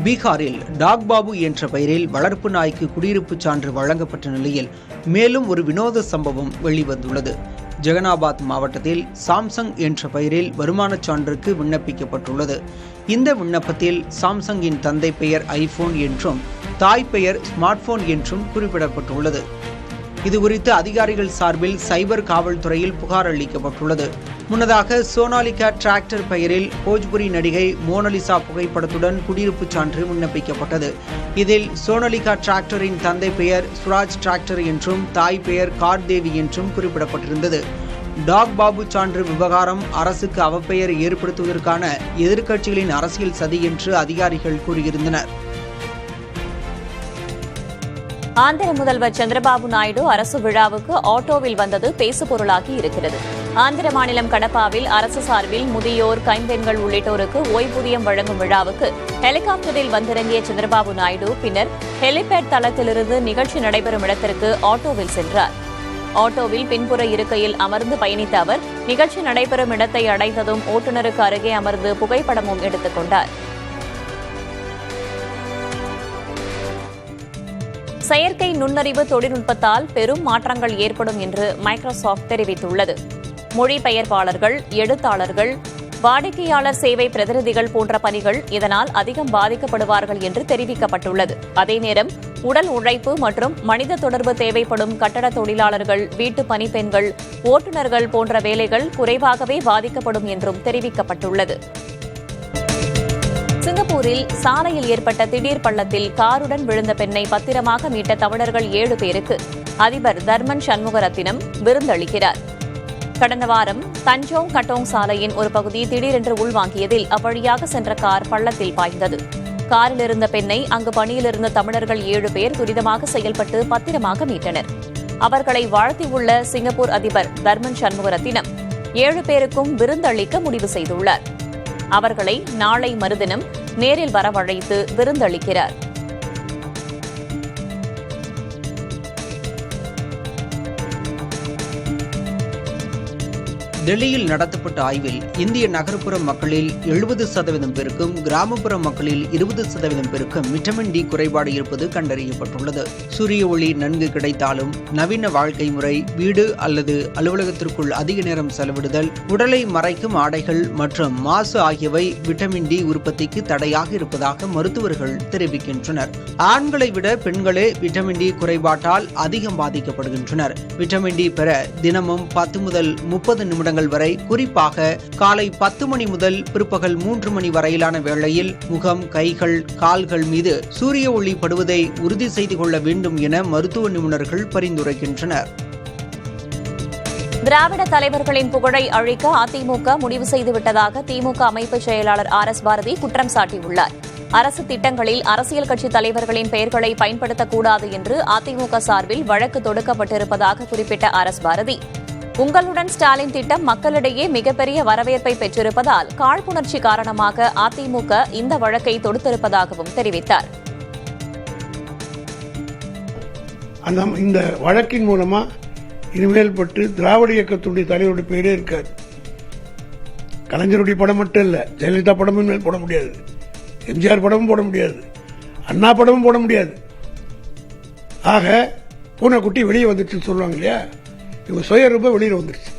பீகாரில் டாக் பாபு என்ற பெயரில் வளர்ப்பு நாய்க்கு குடியிருப்பு சான்று வழங்கப்பட்ட நிலையில் மேலும் ஒரு வினோத சம்பவம் வெளிவந்துள்ளது. ஜெகனாபாத் மாவட்டத்தில் சாம்சங் என்ற பெயரில் வருமானச் சான்றுக்கு விண்ணப்பிக்கப்பட்டுள்ளது. இந்த விண்ணப்பத்தில் சாம்சங்கின் தந்தை பெயர் ஐபோன் என்றும் தாய் பெயர் ஸ்மார்ட் போன் என்றும் குறிப்பிடப்பட்டுள்ளது. இதுகுறித்து அதிகாரிகள் சார்பில் சைபர் காவல்துறையில் புகார் அளிக்கப்பட்டுள்ளது. முன்னதாக சோனாலிகா டிராக்டர் பெயரில் போஜ்புரி நடிகை மோனலிசா புகைப்படத்துடன் குடியிருப்பு சான்று விண்ணப்பிக்கப்பட்டது. இதில் சோனாலிகா டிராக்டரின் தந்தை பெயர் சுராஜ் டிராக்டர் என்றும் தாய் பெயர் கார்தேவி என்றும் குறிப்பிடப்பட்டிருந்தது. டாக் பாபு சான்று விவகாரம் அரசுக்கு அவப்பெயர் ஏற்படுத்துவதற்கான எதிர்க்கட்சிகளின் அரசியல் சதி என்று அதிகாரிகள் கூறியிருந்தனர். ஆந்திர முதல்வர் சந்திரபாபு நாயுடு அரசு விழாவுக்கு ஆட்டோவில் வந்தது பேசுபொருளாகி இருக்கிறது. ஆந்திர மாநிலம் கடப்பாவில் அரசு சார்பில் முதியோர், கைம்பெண்கள் உள்ளிட்டோருக்கு ஓய்வூதியம் வழங்கும் விழாவுக்கு ஹெலிகாப்டரில் வந்திறங்கிய சந்திரபாபு நாயுடு பின்னர் ஹெலிபேட் தளத்திலிருந்து நிகழ்ச்சி நடைபெறும் இடத்திற்கு ஆட்டோவில் சென்றார். ஆட்டோவில் பின்புற இருக்கையில் அமர்ந்து பயணித்த அவர் நிகழ்ச்சி நடைபெறும் இடத்தை அடைந்ததும் ஓட்டுநருக்கு அருகே அமர்ந்து புகைப்படமும் எடுத்துக் கொண்டார். செயற்கை நுண்ணறிவு தொழில்நுட்பத்தால் பெரும் மாற்றங்கள் ஏற்படும் என்று மைக்ரோசாப்ட் தெரிவித்துள்ளது. மொழிபெயர்ப்பாளர்கள், எழுத்தாளர்கள், வாடிக்கையாளர் சேவை பிரதிநிதிகள் போன்ற பணிகள் இதனால் அதிகம் பாதிக்கப்படுவார்கள் என்று தெரிவிக்கப்பட்டுள்ளது. அதே நேரம் உடல் உழைப்பு மற்றும் மனித தொடர்பு தேவைப்படும் கட்டட தொழிலாளர்கள், வீட்டு பணிப்பெண்கள், ஓட்டுநர்கள் போன்ற வேலைகள் குறைவாகவே பாதிக்கப்படும் என்றும் தெரிவிக்கப்பட்டுள்ளது. சிங்கப்பூரில் சாலையில் ஏற்பட்ட திடீர் பள்ளத்தில் காருடன் விழுந்த பெண்ணை பத்திரமாக மீட்ட தமிழர்கள் 7 பேருக்கு அதிபர் தர்மன் சண்முகரத்தினம் விருந்தளிக்கிறார். கடந்த வாரம் தஞ்சோங் கட்டோங் சாலையின் ஒரு பகுதி திடீரென்று உள்வாங்கியதில் அவ்வழியாக சென்ற கார் பள்ளத்தில் பாய்ந்தது. காரில் இருந்த பெண்ணை அங்கு பணியிலிருந்த தமிழர்கள் 7 பேர் துரிதமாக செயல்பட்டு பத்திரமாக மீட்டனர். அவர்களை வாழ்த்தியுள்ள சிங்கப்பூர் அதிபர் தர்மன் சண்முகரத்தினம் 7 பேருக்கும் விருந்தளிக்க முடிவு செய்துள்ளார். அவர்களை நாளை மறுதினம் நேரில் வரவழைத்து விருந்தளிக்கிறார். டெல்லியில் நடத்தப்பட்ட ஆய்வில் இந்திய நகர்ப்புற மக்களில் 70% பேருக்கும் கிராமப்புற மக்களில் 20% பேருக்கும் விட்டமின் டி குறைபாடு இருப்பது கண்டறியப்பட்டுள்ளது. சூரிய ஒளி நன்கு கிடைத்தாலும் நவீன வாழ்க்கை முறை, வீடு அல்லது அலுவலகத்திற்குள் அதிக நேரம் செலவிடுதல், உடலை மறைக்கும் ஆடைகள் மற்றும் மாசு ஆகியவை விட்டமின் டி உற்பத்திக்கு தடையாக இருப்பதாக மருத்துவர்கள் தெரிவிக்கின்றனர். ஆண்களை விட பெண்களே விட்டமின் டி குறைபாட்டால் அதிகம் பாதிக்கப்படுகின்றனர். விட்டமின் டி பெற தினமும் 10 முதல் 30 நிமிடங்கள் வரை, குறிப்பாக காலை 10 மணி முதல் பிற்பகல் 3 மணி வரையிலான வேளையில் முகம், கைகள், கால்கள் மீது சூரிய ஒளி படுவதை உறுதி செய்து கொள்ள வேண்டும் என மருத்துவ நிபுணர்கள் பரிந்துரைக்கின்றனர். திராவிட தலைவர்களின் புகழை அழிக்க அதிமுக முடிவு செய்துவிட்டதாக திமுக அமைப்பு செயலாளர் RS பாரதி குற்றம் சாட்டியுள்ளார். அரசு திட்டங்களில் அரசியல் கட்சி தலைவர்களின் பெயர்களை பயன்படுத்தக்கூடாது என்று அதிமுக சார்பில் வழக்கு தொடுக்கப்பட்டிருப்பதாக குறிப்பிட்ட RS பாரதி, உங்களுடன் ஸ்டாலின் திட்டம் மக்களிடையே மிகப்பெரிய வரவேற்பை பெற்றிருப்பதால் காழ்ப்புணர்ச்சி காரணமாக அதிமுக இந்த வழக்கை தொடுத்திருப்பதாகவும் தெரிவித்தார். இந்த வழக்கின் மூலமா இனிமேல் பட்டு திராவிட இயக்கத்துடைய தலைவருடைய பெயரே இருக்காது. கலைஞருடைய படம் மட்டும் இல்ல, ஜெயலலிதா படமும் மேல் போட முடியாது, எம்ஜிஆர் படமும் போட முடியாது, அண்ணா படமும் போட முடியாது. ஆக பூனைக்குட்டி வெளியே வந்துருச்சுன்னு சொல்லுவாங்க இல்லையா, இவங்க சுயரூபம் வெளியே வந்துருச்சு.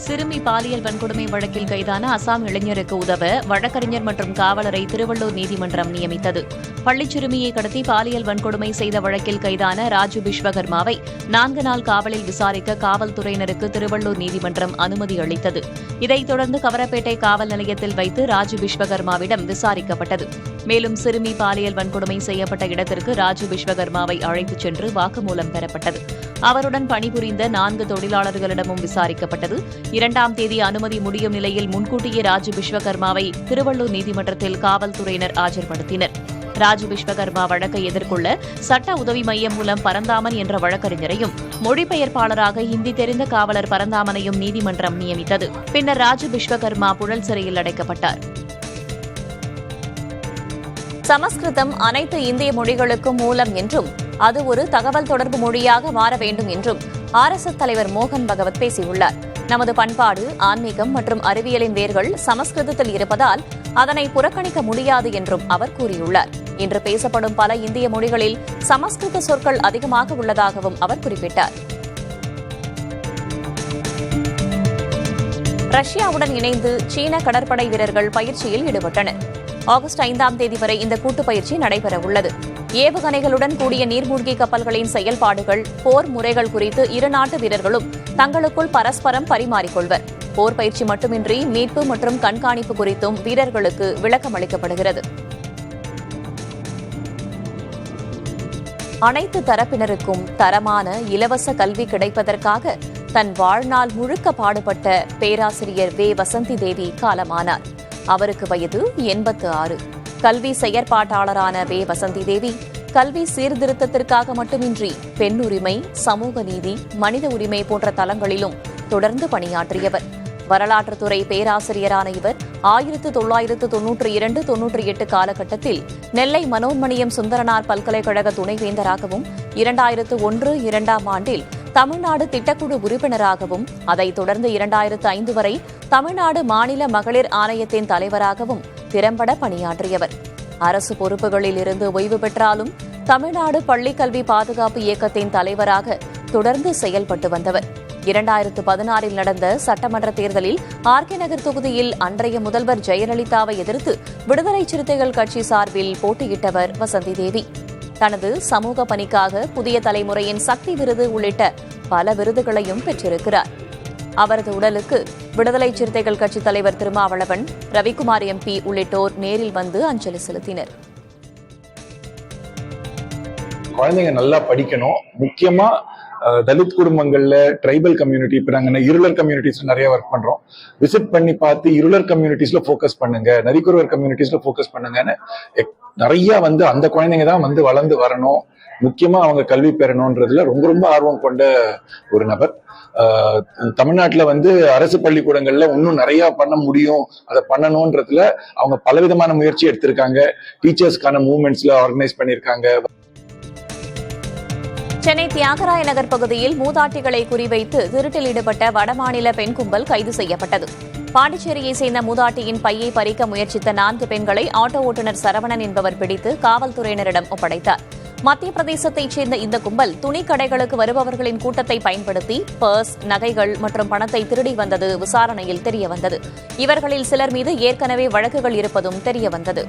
சிறுமி பாலியல் வன்கொடுமை வழக்கில் கைதான அசாம் இளைஞருக்கு உதவ வழக்கறிஞர் மற்றும் காவலரை திருவள்ளூர் நீதிமன்றம் நியமித்தது. பள்ளிச் சிறுமியை கடத்தி பாலியல் வன்கொடுமை செய்த வழக்கில் கைதான ராஜு விஸ்வகர்மாவை 4 நாள் காவலில் விசாரிக்க காவல்துறையினருக்கு திருவள்ளூர் நீதிமன்றம் அனுமதி அளித்தது. இதைத் தொடர்ந்து கவரப்பேட்டை காவல் நிலையத்தில் வைத்து ராஜு விஸ்வகர்மாவிடம் விசாரிக்கப்பட்டது. மேலும் சிறுமி பாலியல் வன்கொடுமை செய்யப்பட்ட இடத்திற்கு ராஜு விஸ்வகர்மாவை அழைத்துச் சென்று வாக்குமூலம் பெறப்பட்டது. அவருடன் பணிபுரிந்த 4 தொழிலாளர்களிடமும் விசாரிக்கப்பட்டது. 2ஆம் தேதி அனுமதி முடியும் நிலையில் முன்கூட்டியே ராஜு விஸ்வகர்மாவை திருவள்ளூர் நீதிமன்றத்தில் காவல்துறையினர் ஆஜர்படுத்தினர். ராஜு விஸ்வகர்மா வழக்கை எதிர்கொள்ள சட்ட உதவி மையம் மூலம் பரந்தாமன் என்ற வழக்கறிஞரையும் மொழிபெயர்ப்பாளராக ஹிந்தி தெரிந்த காவலர் பரந்தாமனையும் நீதிமன்றம் நியமித்தது. பின்னர் ராஜு விஸ்வகர்மா புழல் சிறையில் அடைக்கப்பட்டார். சமஸ்கிருதம் அனைத்து இந்திய மொழிகளுக்கும் மூலம் என்றும் அது ஒரு தகவல் தொடர்பு மொழியாக மாற வேண்டும் என்றும் RSS தலைவர் மோகன் பகவத் பேசியுள்ளார். நமது பண்பாடு, ஆன்மீகம் மற்றும் அறிவியலின் வேர்கள் சமஸ்கிருதத்தில் இருப்பதால் அதனை புறக்கணிக்க முடியாது என்றும் அவர் கூறியுள்ளார். இன்று பேசப்படும் பல இந்திய மொழிகளில் சமஸ்கிருத சொற்கள் அதிகமாக உள்ளதாகவும் அவர் குறிப்பிட்டார். ரஷ்யாவுடன் இணைந்து சீன கடற்படை வீரர்கள் பயிற்சியில் ஈடுபட்டனர். ஆகஸ்ட் 5ஆம் தேதி வரை இந்த கூட்டு பயிற்சி நடைபெறவுள்ளது. ஏவுகணைகளுடன் கூடிய நீர்மூழ்கி கப்பல்களின் செயல்பாடுகள், போர் முறைகள் குறித்து இரு நாட்டு வீரர்களும் தங்களுக்குள் பரஸ்பரம் பரிமாறிக்கொள்வர். போர் பயிற்சி மட்டுமின்றி மீட்பு மற்றும் கண்காணிப்பு குறித்தும் வீரர்களுக்கு விளக்கம் அளிக்கப்படுகிறது. அனைத்து தரப்பினருக்கும் தரமான இலவச கல்வி கிடைப்பதற்காக தன் வாழ்நாள் முழுக்க பாடுபட்ட பேராசிரியர் வே. வசந்தி தேவி காலமானார். அவருக்கு வயது 86. கல்வி செயற்பாட்டாளரான வே. வசந்தி தேவி கல்வி சீர்திருத்தத்திற்காக மட்டுமின்றி பெண் உரிமை, சமூக நீதி, மனித உரிமை போன்ற தளங்களிலும் தொடர்ந்து பணியாற்றியவர். வரலாற்றுத்துறை பேராசிரியரான இவர் 1992-98 காலகட்டத்தில் நெல்லை மனோன்மணியம் சுந்தரனார் பல்கலைக்கழக துணைவேந்தராகவும் 2001-2ஆம் ஆண்டில் தமிழ்நாடு திட்டக்குழு உறுப்பினராகவும் அதைத் தொடர்ந்து 2005 வரை தமிழ்நாடு மாநில மகளிர் ஆணையத்தின் தலைவராகவும் திறம்பட பணியாற்றியவர். அரசு பொறுப்புகளில் இருந்து ஓய்வு பெற்றாலும் தமிழ்நாடு பள்ளிக்கல்வி பாதுகாப்பு இயக்கத்தின் தலைவராக தொடர்ந்து செயல்பட்டு வந்தவர். 2016 நடந்த சட்டமன்ற தேர்தலில் ஆர்கே நகர் தொகுதியில் அன்றைய முதல்வர் ஜெயலலிதாவை எதிர்த்து விடுதலை சிறுத்தைகள் கட்சி சார்பில் போட்டியிட்டவர் வசந்தி தேவி. தனது சமூக பணிக்காக புதிய தலைமுறையின் சக்தி விருது உள்ளிட்ட பல விருதுகளையும் பெற்றிருக்கிறார். அவரது உடலுக்கு விடுதலை சிறுத்தைகள் கட்சித் தலைவர் திருமாவளவன், ரவிக்குமார் MP உள்ளிட்டோர் நேரில் வந்து அஞ்சலி செலுத்தினர். குழந்தைங்க நல்லா படிக்கணும். முக்கியமா தலித் குடும்பங்கள்ல, ட்ரைபல் கம்யூனிட்டி, இப்ப நாங்க இருளர் கம்யூனிட்டிஸ் நிறைய ஒர்க் பண்றோம். விசிட் பண்ணி பார்த்து இருளர் கம்யூனிட்டிஸ்ல போக்கஸ் பண்ணுங்க, நரிக்குறவர் கம்யூனிட்டிஸ்ல போக்கஸ் பண்ணுங்கன்னு நிறைய அந்த குழந்தைங்க தான் வளர்ந்து வரணும். முக்கியமா அவங்க கல்வி பெறணும்ன்றதுல ரொம்ப ரொம்ப ஆர்வம் கொண்ட ஒரு நபர். தமிழ்நாட்டுல அரசு பள்ளிக்கூடங்கள்ல இன்னும் நிறைய பண்ண முடியும், அதை பண்ணணும்ன்றதுல அவங்க பலவிதமான முயற்சி எடுத்திருக்காங்க. டீச்சர்ஸ்க்கான மூவ்மெண்ட்ஸ்ல ஆர்கனைஸ் பண்ணியிருக்காங்க. சென்னை தியாகராய நகர் பகுதியில் மூதாட்டிகளை குறிவைத்து திருட்டில் ஈடுபட்ட வடமாநில பெண் கும்பல் கைது செய்யப்பட்டது. பாண்டிச்சேரியை சேர்ந்த மூதாட்டியின் பையை பறிக்க முயற்சித்த 4 பெண்களை ஆட்டோ ஓட்டுநர் சரவணன் என்பவர் பிடித்து காவல்துறையினரிடம் ஒப்படைத்தார். மத்திய பிரதேசத்தைச் சேர்ந்த இந்த கும்பல் துணிக்கடைகளுக்கு வருபவர்களின் கூட்டத்தை பயன்படுத்தி பர்ஸ், நகைகள் மற்றும் பணத்தை திருடி வந்தது விசாரணையில் தெரியவந்தது. இவர்களில் சிலர் மீது ஏற்கனவே வழக்குகள் இருப்பதும் தெரியவந்தது.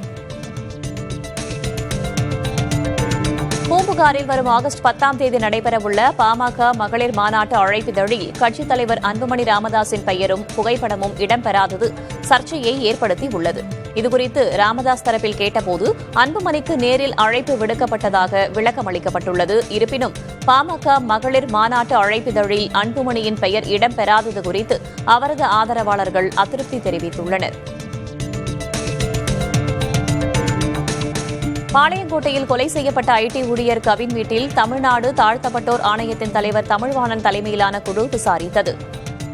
பூம்புகாரில் வரும் ஆகஸ்ட் 10ஆம் தேதி நடைபெறவுள்ள பாமக மகளிர் மாநாட்டு அழைப்பிதழில் கட்சித் தலைவர் அன்புமணி ராமதாஸின் பெயரும் புகைப்படமும் இடம்பெறாதது சர்ச்சையை ஏற்படுத்தியுள்ளது. இதுகுறித்து ராமதாஸ் தரப்பில் கேட்டபோது அன்புமணிக்கு நேரில் அழைப்பு விடுக்கப்பட்டதாக விளக்கம் அளிக்கப்பட்டுள்ளது. இருப்பினும் பாமக மகளிர் மாநாட்டு அழைப்பிதழில் அன்புமணியின் பெயர் இடம்பெறாதது குறித்து அவரது ஆதரவாளர்கள் அதிருப்தி தெரிவித்துள்ளனர். பாளையங்கோட்டையில் கொலை செய்யப்பட்ட IT ஊழியர் கவின் வீட்டில் தமிழ்நாடு தாழ்த்தப்பட்டோர் ஆணையத்தின் தலைவர் தமிழ்வாணன் தலைமையிலான குழு விசாரித்தது.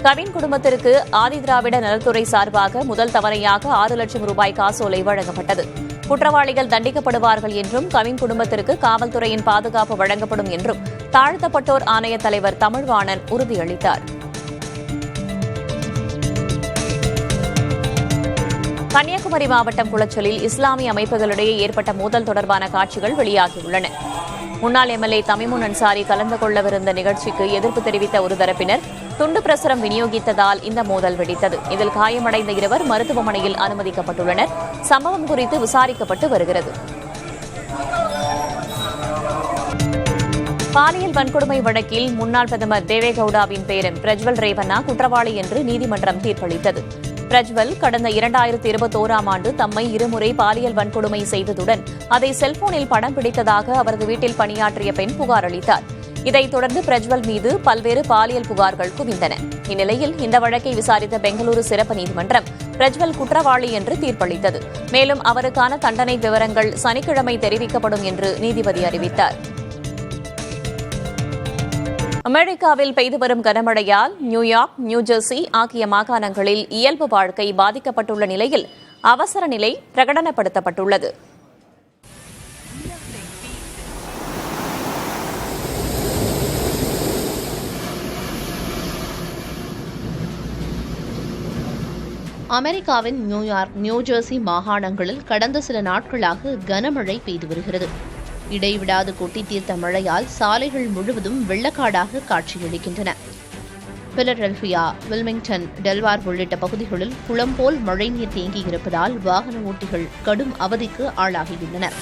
கவின் குடும்பத்திற்கு ஆதிதிராவிட நலத்துறை சார்பாக முதல் தவணையாக 6 லட்சம் ரூபாய் காசோலை வழங்கப்பட்டது. குற்றவாளிகள் தண்டிக்கப்படுவார்கள் என்றும் கவின் குடும்பத்திற்கு காவல்துறையின் பாதுகாப்பு வழங்கப்படும் என்றும் தாழ்த்தப்பட்டோர் ஆணைய தலைவர் தமிழ்வாணன் உறுதியளித்தார். கன்னியாகுமரி மாவட்டம் குளச்சலில் இஸ்லாமிய அமைப்புகளிடையே ஏற்பட்ட மோதல் தொடர்பான காட்சிகள் வெளியாகியுள்ளன. முன்னாள் MLA தமிமுன் அன்சாரி கலந்து கொள்ளவிருந்த நிகழ்ச்சிக்கு எதிர்ப்பு தெரிவித்த ஒரு தரப்பினர் துண்டு பிரசுரம் விநியோகித்ததால் இந்த மோதல் வெடித்தது. இதில் காயமடைந்த 2 மருத்துவமனையில் அனுமதிக்கப்பட்டுள்ளனர். சம்பவம் குறித்து விசாரிக்கப்பட்டு வருகிறது. பாலியல் வன்கொடுமை வழக்கில் முன்னாள் பிரதமர் தேவேகவுடாவின் பேரன் பிரஜ்வல் ரேவண்ணா குற்றவாளி என்று நீதிமன்றம் தீர்ப்பளித்தது. பிரஜ்வல் கடந்த 2021ஆம் ஆண்டு தம்மை 2 முறை பாலியல் வன்கொடுமை செய்ததுடன் அதை செல்போனில் படம் பிடித்ததாக அவரது வீட்டில் பணியாற்றிய பெண் புகார் அளித்தார். இதைத் தொடர்ந்து பிரஜ்வல் மீது பல்வேறு பாலியல் புகார்கள் குவிந்தன. இந்நிலையில் இந்த வழக்கை விசாரித்த பெங்களூரு சிறப்பு நீதிமன்றம் பிரஜ்வல் குற்றவாளி என்று தீர்ப்பளித்தது. மேலும் அவருக்கான தண்டனை விவரங்கள் சனிக்கிழமை தெரிவிக்கப்படும் என்று நீதிபதி அறிவித்தார். அமெரிக்காவில் பெய்து வரும் கனமழையால் நியூயார்க், நியூஜெர்சி ஆகிய மாகாணங்களில் இயல்பு வாழ்க்கை பாதிக்கப்பட்டுள்ள நிலையில் அவசர நிலை பிரகடனப்படுத்தப்பட்டுள்ளது. அமெரிக்காவின் நியூயார்க், நியூஜெர்சி மாகாணங்களில் கடந்த சில நாட்களாக கனமழை பெய்து வருகிறது. இடைவிடாது கொட்டி தீர்த்த மழையால் சாலைகள் முழுவதும் வெள்ளக்காடாக காட்சியளிக்கின்றன. பிலடெல்பியா, வில்மிங்டன், டெல்வார் உள்ளிட்ட பகுதிகளில் குளம் போல் மழைநீர் தேங்கியிருப்பதால் வாகன ஓட்டிகள் கடும் அவதிக்கு ஆளாகியுள்ளனர்.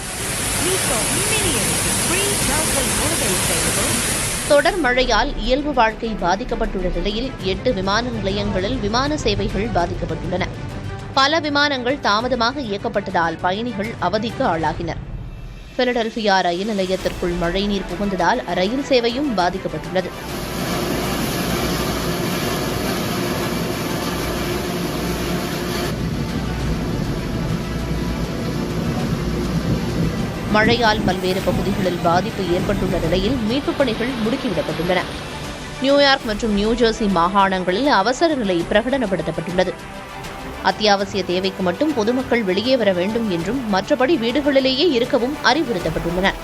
தொடர் மழையால் இயல்பு வாழ்க்கை பாதிக்கப்பட்டுள்ள நிலையில் 8 விமான நிலையங்களில் விமான சேவைகள் பாதிக்கப்பட்டுள்ளன. பல விமானங்கள் தாமதமாக இயக்கப்பட்டதால் பயணிகள் அவதிக்கு ஆளாகினர். பிலடெல்பியா ரயில் நிலையத்திற்குள் மழைநீர் புகுந்ததால் ரயில் சேவையும் பாதிக்கப்பட்டுள்ளது. மழையால் பல்வேறு பகுதிகளில் பாதிப்பு ஏற்பட்டுள்ள நிலையில் மீட்புப் பணிகள் முடுக்கிவிடப்பட்டுள்ளன. நியூயார்க் மற்றும் நியூஜெர்சி மாகாணங்களில் அவசர நிலை பிரகடனப்படுத்தப்பட்டுள்ளது. அத்தியாவசிய தேவைக்கு மட்டும் பொதுமக்கள் வெளியே வர வேண்டும் என்றும் மற்றபடி வீடுகளிலேயே இருக்கவும் அறிவுறுத்தப்பட்டுள்ளனர்.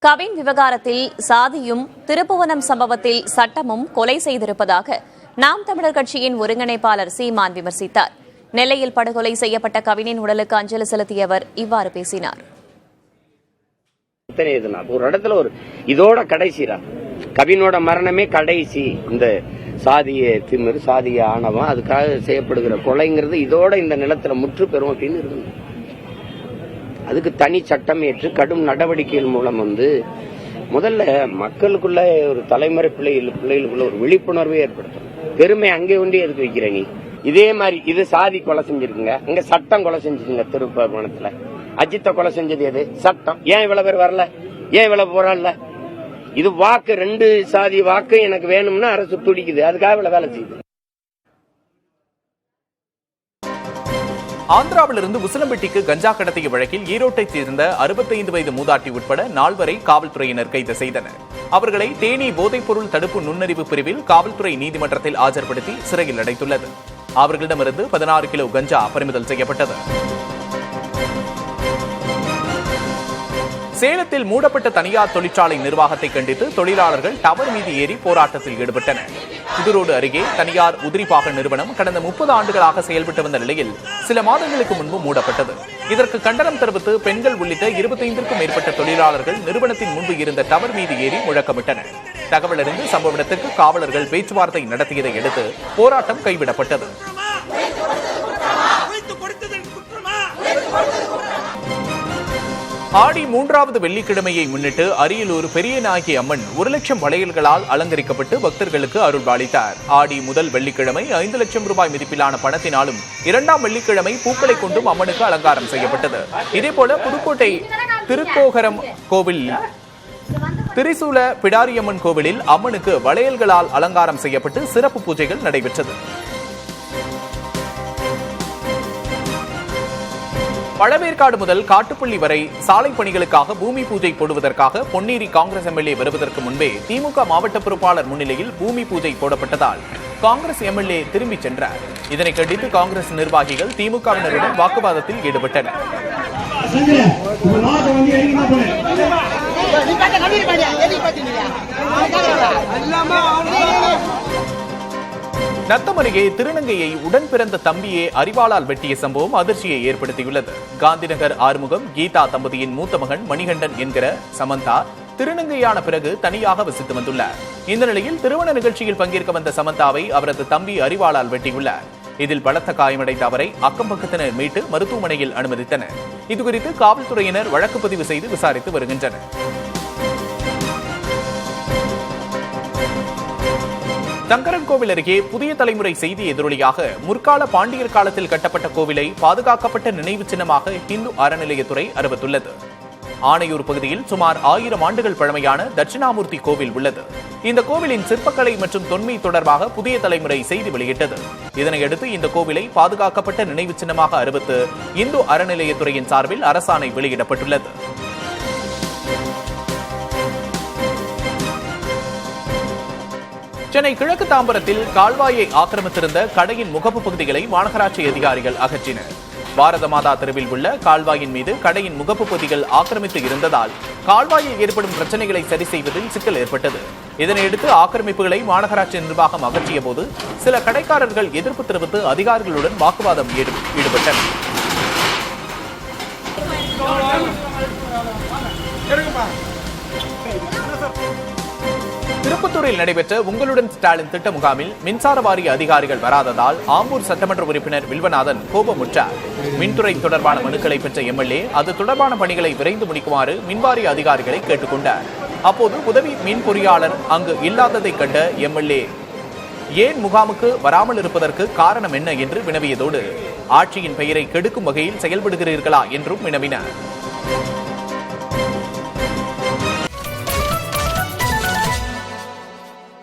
கவின் விவகாரத்தில் சாதியும் திருப்புவனம் சம்பவத்தில் சட்டமும் கொலை செய்திருப்பதாக நாம் தமிழர் கட்சியின் ஒருங்கிணைப்பாளர் சீமான் விமர்சித்தார். நெல்லையில் படுகொலை செய்யப்பட்ட கவினின் உடலுக்கு அஞ்சலி செலுத்திய அவர் இவ்வாறு பேசினார். ஒரு இடத்துல இதோட கடைசிரா கவினோட மரணமே கடைசி. இந்த சாதிய திமிர், சாதிய ஆணவம், அதுக்காக செய்யப்படுகிற கொலைங்கிறது இதோட இந்த நிலத்துல முற்று பெறும் அப்படின்னு இருக்கு. அதுக்கு தனி சட்டம் ஏற்று கடும் நடவடிக்கைகள் மூலம் முதல்ல மக்களுக்குள்ள ஒரு தலைமுறை பிள்ளைகளுக்குள்ள ஒரு விழிப்புணர்வை ஏற்படுத்தும். பெருமை அங்கே ஒண்டி எதுக்கு வைக்கிற நீ? இதே மாதிரி இது சாதி கொலை செஞ்சிருக்குங்க, இங்க சட்டம் கொலை செஞ்சுங்க. திருப்பணத்துல அஜித்தை கொலை செஞ்சது எது? சட்டம். ஏன் இவ்வளவு பேர் வரல? ஏன் இவ்வளவு போராடல? இது வாக்கு, 2 சாதி வாக்கு எனக்கு வேணும்னு அரசு துடிக்குது, அதுக்காக இவ்வளவு வேலை செய்யுது. ஆந்திராவிலிருந்து உசிலம்பட்டிக்கு கஞ்சா கடத்திய வழக்கில் ஈரோட்டைச் சேர்ந்த 65 வயது மூதாட்டி உட்பட 4 பேரை காவல்துறையினர் கைது செய்தனர். அவர்களை தேனி போதைப்பொருள் தடுப்பு நுண்ணறிவு பிரிவில் காவல்துறை நீதிமன்றத்தில் ஆஜர்படுத்தி சிறையில் அடைத்துள்ளது. அவர்களிடமிருந்து 16 கிலோ கஞ்சா பறிமுதல் செய்யப்பட்டது. சேலத்தில் மூடப்பட்ட தனியார் தொழிற்சாலை நிர்வாகத்தை கண்டித்து தொழிலாளர்கள் டவர் மீது ஏறி போராட்டத்தில் ஈடுபட்டனர். புதுரோடு அருகே தனியார் உதிரிபாக நிறுவனம் கடந்த 30 ஆண்டுகளாக செயல்பட்டு வந்த நிலையில் சில மாதங்களுக்கு முன்பு மூடப்பட்டது. இதற்கு கண்டனம் தெரிவித்து பெண்கள் உள்ளிட்ட 25க்கும் மேற்பட்ட தொழிலாளர்கள் நிறுவனத்தின் முன்பு இருந்த டவர் மீது ஏறி முழக்கமிட்டனர். தகவல் அறிந்து சம்பவ இடத்திற்கு காவலர்கள் பேச்சுவார்த்தை நடத்தியதை அடுத்து போராட்டம் கைவிடப்பட்டது. ஆடி 3வது வெள்ளிக்கிழமையை முன்னிட்டு அரியலூர் பெரியநாயகி அம்மன் 1 லட்சம் வளையல்களால் அலங்கரிக்கப்பட்டு பக்தர்களுக்கு அருள்பாலித்தார். ஆடி முதல் வெள்ளிக்கிழமை 5 லட்சம் ரூபாய் மதிப்பிலான பணத்தினாலும் 2ஆம் வெள்ளிக்கிழமை பூக்களை கொண்டும் அம்மனுக்கு அலங்காரம் செய்யப்பட்டது. இதேபோல புதுக்கோட்டை திருக்கோகரம் கோவில் திரிசூல பிடாரியம்மன் கோவிலில் அம்மனுக்கு வளையல்களால் அலங்காரம் செய்யப்பட்டு சிறப்பு பூஜைகள் நடைபெற்றது. பழவேற்காடு முதல் காட்டுப்பள்ளி வரை சாலை பணிகளுக்காக பூமி பூஜை போடுவதற்காக பொன்னேரி காங்கிரஸ் எம்எல்ஏ வருவதற்கு முன்பே திமுக மாவட்ட பொறுப்பாளர் முன்னிலையில் பூமி பூஜை போடப்பட்டதால் காங்கிரஸ் எம்எல்ஏ திரும்பிச் சென்றார். இதனை கண்டித்து காங்கிரஸ் நிர்வாகிகள் திமுகவினருடன் வாக்குவாதத்தில் ஈடுபட்டனர். நத்தம் அருகே திருநங்கையை உடன் பிறந்த தம்பியே அரிவாளால் வெட்டிய சம்பவம் அதிர்ச்சியை ஏற்படுத்தியுள்ளது. காந்திநகர் ஆறுமுகம் கீதா தம்பதியின் மூத்த மகன் மணிகண்டன் என்கிற சமந்தா திருநங்கையான பிறகு தனியாக வசித்து வந்துள்ளார். இந்த நிலையில் திருமண நிகழ்ச்சியில் பங்கேற்க வந்த சமந்தாவை அவரது தம்பி அரிவாளால் வெட்டியுள்ளார். இதில் பலத்த காயமடைந்த அவரை அக்கம் பக்கத்தினர் மீட்டு மருத்துவமனையில் அனுமதித்தனர். இதுகுறித்து காவல்துறையினர் வழக்கு பதிவு செய்து விசாரித்து வருகின்றனர். சங்கரன்கோவில் அருகே புதிய தலைமுறை செய்தி எதிரொலியாக முற்கால பாண்டியர் காலத்தில் கட்டப்பட்ட கோவிலை பாதுகாக்கப்பட்ட நினைவு சின்னமாக இந்து அறநிலையத்துறை அறிவித்துள்ளது. ஆணையூர் பகுதியில் சுமார் 1000 ஆண்டுகள் பழமையான தட்சிணாமூர்த்தி கோவில் உள்ளது. இந்த கோவிலின் சிற்பக்கலை மற்றும் தொன்மை தொடர்பாக புதிய தலைமுறை செய்தி வெளியிட்டது. இதனையடுத்து இந்த கோவிலை பாதுகாக்கப்பட்ட நினைவு சின்னமாக அறிவித்து இந்து அறநிலையத்துறையின் சார்பில் அரசாணை வெளியிடப்பட்டுள்ளது. சென்னை கிழக்கு தாம்பரத்தில் கால்வாயை ஆக்கிரமித்திருந்த கடையின் முகப்பு பகுதிகளை மாநகராட்சி அதிகாரிகள் அகற்றினர். பாரத மாதா தெருவில் உள்ள கால்வாயின் மீது கடையின் முகப்பு பொதிகள் ஆக்கிரமித்து இருந்ததால் கால்வாயில் ஏற்படும் பிரச்சனைகளை சரி செய்வதில் சிக்கல் ஏற்பட்டது. இதனையடுத்து ஆக்கிரமிப்புகளை மாநகராட்சி நிர்வாகம் அகற்றிய போது சில கடைக்காரர்கள் எதிர்ப்பு தெரிவித்து அதிகாரிகளுடன் வாக்குவாதம் ஈடுபட்டனர். திருப்பத்தூரில் நடைபெற்ற உங்களுடன் ஸ்டாலின் திட்ட முகாமில் மின்சார வாரிய அதிகாரிகள் வராததால் ஆம்பூர் சட்டமன்ற உறுப்பினர் வில்வநாதன் கோபமுற்றார். மின்துறை தொடர்பான மனுக்களை பெற்ற எம்எல்ஏ அது தொடர்பான பணிகளை விரைந்து முடிக்குமாறு மின்வாரிய அதிகாரிகளை கேட்டுக்கொண்டார். அப்போது உதவி மின் பொறியாளர் அங்கு இல்லாததை கண்ட எம்எல்ஏ ஏன் முகாமுக்கு வராமல் இருப்பதற்கு காரணம் என்ன என்று வினவியதோடு ஆட்சியின் பெயரை கெடுக்கும் வகையில் செயல்படுகிறீர்களா என்றும் வினவினார்.